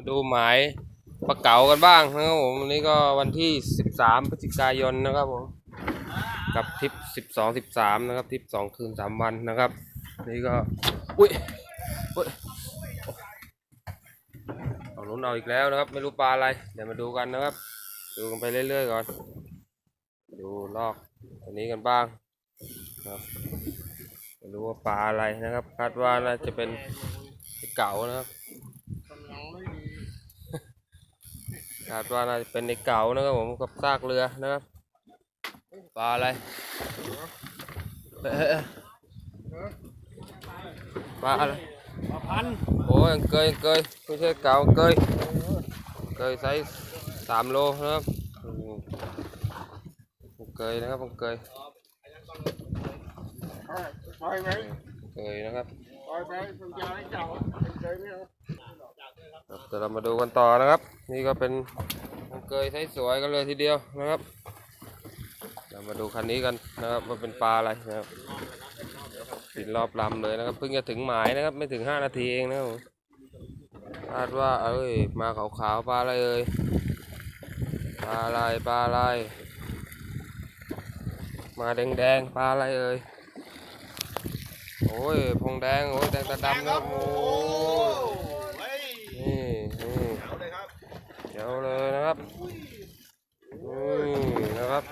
มาดูหมายปลาเก๋ากันบ้างนะครับผมวันนี้ก็วันที่13 พฤศจิกายนนะครับผมกับทริป12-13นะครับทริป2 คืน 3 วันนะครับนี่ก็อุ้ยเอาลุ้นเอาอีกแล้วนะครับไม่รู้ปลาอะไรเดี๋ยวมาดูกันนะครับดูกันไปเรื่อยๆก่อนดูลอกตัวนี้กันบ้างครับไม่รู้ว่าปลาอะไรนะครับคาดว่าน่าจะเป็นเก๋านะครับคาดว่าน่าจะเป็นในเก๋านะครับผมกับซากเรือนะครับปลาอะไรปลาอะไรปลาพันโอ้ยเกยไม่ใช่เก๋าเกยไซส์3 โลนะครับเกยนะครับเกยนะครับเดี๋ยวเรามาดูกันต่อนะครับนี่ก็เป็นเกยไซส์สวยกันเลยทีเดียวนะครับเรามาดูคันนี้กันนะครับว่าเป็นปลาอะไรนะครับติดรอบลำเลยนะครับเพิ่งจะถึงหมายนะครับไม่ถึง5 นาทีเองนะครับคาดว่ามาขาวๆปลาอะไรปลาอะไรมาแดงปลาอะไรโอ้ยพงแดงโอ้ยแดงตาดำนะครับโอ้นี่เดี๋ยวเลยนะครับนะครับ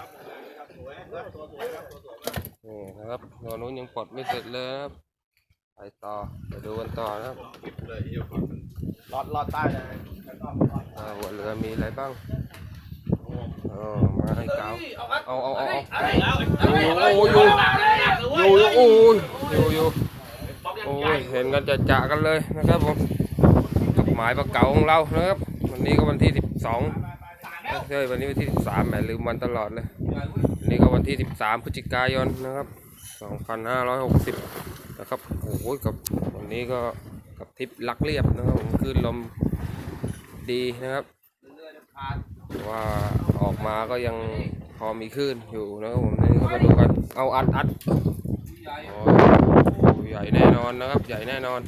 นี่นะครับตัวนู้นยังปลดไม่เสร็จเลยนะครับไปต่อไปดูกันต่อนะครับลอดใต้เลยหัวเรือมีอะไรบ้างมาให้เก๋าเอาโอ้ยเห็นกันจะกันเลยนะครับผมกับหมายปลาเก๋าของเรานะครับวันนี้ก็วันที่12ใช่วันนี้วันที่13แหมลืมวันตลอดเลยวันนี้ก็วันที่13 พฤศจิกายนนะครับ2560นะครับโอ้ยกับวันนี้ก็กับทริปลักเรียบนะครับผมคลื่นลมดีนะครับว่าออกมาก็ยังพอมีคลื่นอยู่นะครับผมนี่ก็มาดูกันเอาอัดใหญ่แน่นอนนะครับใหญ่แน่นอน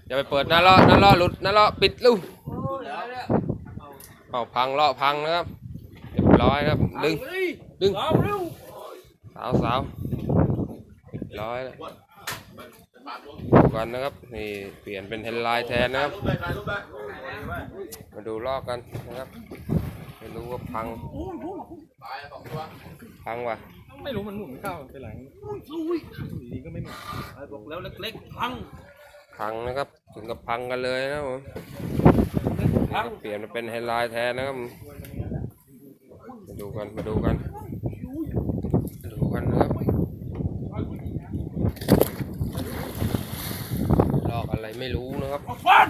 อย่าไปเปิดหน้าล้อหลุดหน้าล้อปิดลูกเอาพังล้อพังนะครับเรียบร้อยครับดึงสาวเรียบร้อยแล้วกันนะครับนี่เปลี่ยนเป็นเฮดไลน์แทนนะครับมาดูลอกกันนะครับไม่รู้ว่าพังว่ะไม่รู้มันหมุนเข้าไปหลังดีก็ไม่หมุนบอกแล้วเล็กๆพังนะครับถึงกับพังกันเลยนะผมเปลี่ยนเป็นเฮดไลน์แทนนะครับมาดูกันนะครับลอกอะไรไม่รู้นะครับออกฟาน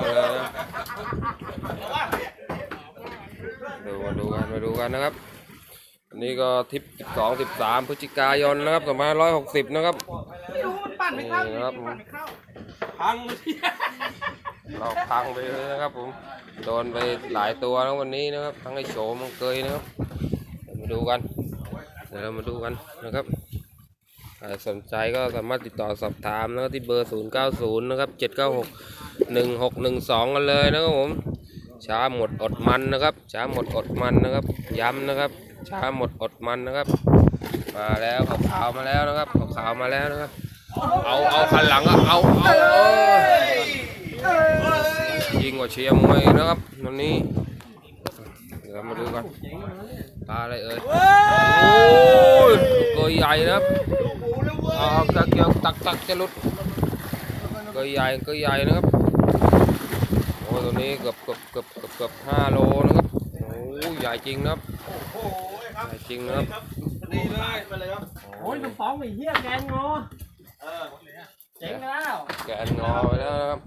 เลยนะมาดูกันนะครับอันนี้ก็ทริป12-13 พฤศจิกายนนะครับ2560นะครับนี่นะครับพังเราพังไปเลยนะครับผมโดนไปหลายตัวนะวันนี้นะครับทั้งไอ้โฉมมังเกยนะครับเดี๋ยวเรามาดูกันนะครับสนใจก็สามารถติดต่อสอบถามนะครับที่เบอร์090นะครับ7961612กันเลยนะครับผมช้าหมดอดมันนะครับย้ำนะครับช้าหมดอดมันนะครับมาแล้วขาวมาแล้วนะครับเอาคันหลังเอายิงกว่าเชียร์มวยนะครับวันนี้เดี๋ยวมาดูกันปลาอะไรโอ้ยตัวใหญ่นะครับตะเกียบตักจะหลุดตัวใหญ่นะครับโอ้ตัวนี้เกือบ5 โลนะครับโอ้ใหญ่จริงนะครับนี่เลยไปเลยครับโอ้ยน้ำฟองไอ้เหี้ยแกนงอเจ๋งแล้วแกนงอไปแล้วนะครับ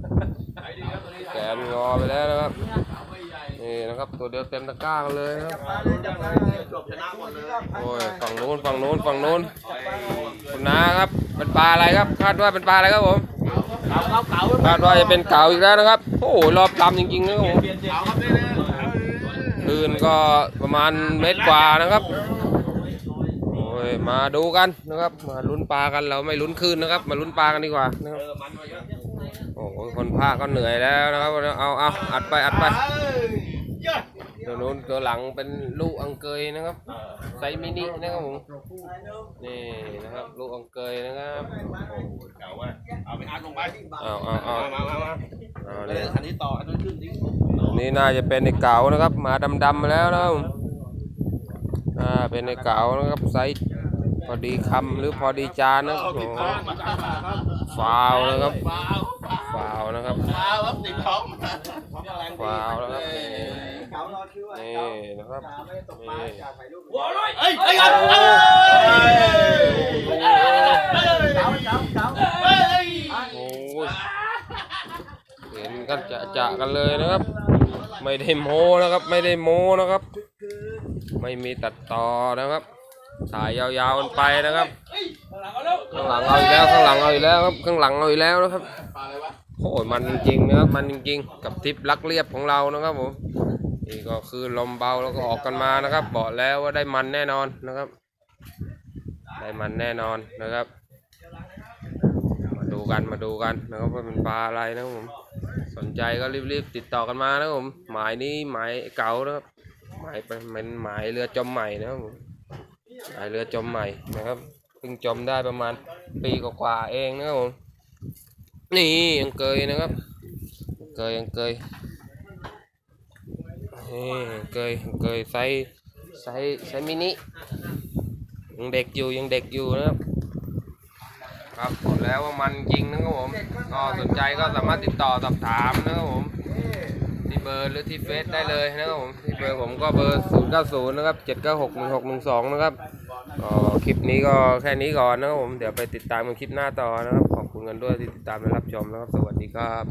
นี่นะครับตัวเดียวเต็มตะกร้าเลยนะครับโอ้ยฝั่งนู้นคุณน้าครับเป็นปลาอะไรครับคาดว่าเป็นปลาอะไรครับผมคาดว่าจะเป็นเก๋าอีกแล้วนะครับโอ้โหรอบลำจริงๆนะครับผมคลื่นก็ประมาณ1 เมตรกว่านะครับโอ้ย ยมาดูกันนะครับมาลุ้นปลากันเราไม่ลุ้นคืนนะครับมาลุ้นปลากันดีกว่านะครับโอ้โหคนพากก็เหนื่อยแล้วนะครับเอาอัดไปตัวนู้นตัวหลังเป็นลูกอังเกยนะครับไซส์มินินะครับผมนี่นะครับลูกอังเกยนะครับเก่าว่ะเอาไปอัดลงไปเอาเนี่ยอันนี้ต่ออันนี้ขึ้นนี่น่าจะเป็นในเก๋านะครับมาดำๆมาแล้วนะครับเป็นในเก๋านะครับไซส์พอดีคำหรือพอดีจานนะฟาวนะครับฟาวนะครับติดท้องฟาวนะครับนี่นะครับโอ้ยเห็นกันจะกันเลยนะครับไม่ได้โม้นะครับไม่ได้โม้นะครับไม่มีตัดต่อนะครับถ่ายยาวๆกันไปนะครับข้างหลังเอาอีกแล้วข้างหลังเอาอีกแล้วครับข้างหลังเอาอีกแล้วนะครับโอ้ยมันจริงๆนะครับมันจริงๆกับทริปลักเรียบของเรานะครับผมนี่ก็คือลมเบาแล้วก็ออกกันมานะครับบอกแล้วว่าได้มันแน่นอนนะครับได้มันแน่นอนนะครับมาดูกันนะครับว่าเป็นปลาอะไรนะครับผมสนใจก็รีบๆติดต่อกันมานะครับผมหมายนี้หมายเก่านะครับหมายเป็นหมายเรือจมใหม่นะครับผมหมายเรือจมใหม่นะครับเพิ่งจมได้ประมาณปีกว่าๆเองนะครับผมนี่ยังเกยนะครับเกยนี่เกยไซส์มินิยังเด็กอยู่นะครับครับบอกแล้วว่ามันจริงนะครับผมก็สนใจก็สามารถติดต่อสอบถามนะครับผมที่เบอร์หรือที่เฟซได้เลยนะครับผมที่เบอร์ผมก็เบอร์090นะครับ7961612นะครับคลิปนี้ก็แค่นี้ก่อนนะครับผมเดี๋ยวไปติดตามกันคลิปหน้าต่อนะครับขอบคุณกันด้วยที่ติดตามและรับชมนะครับสวัสดีครับ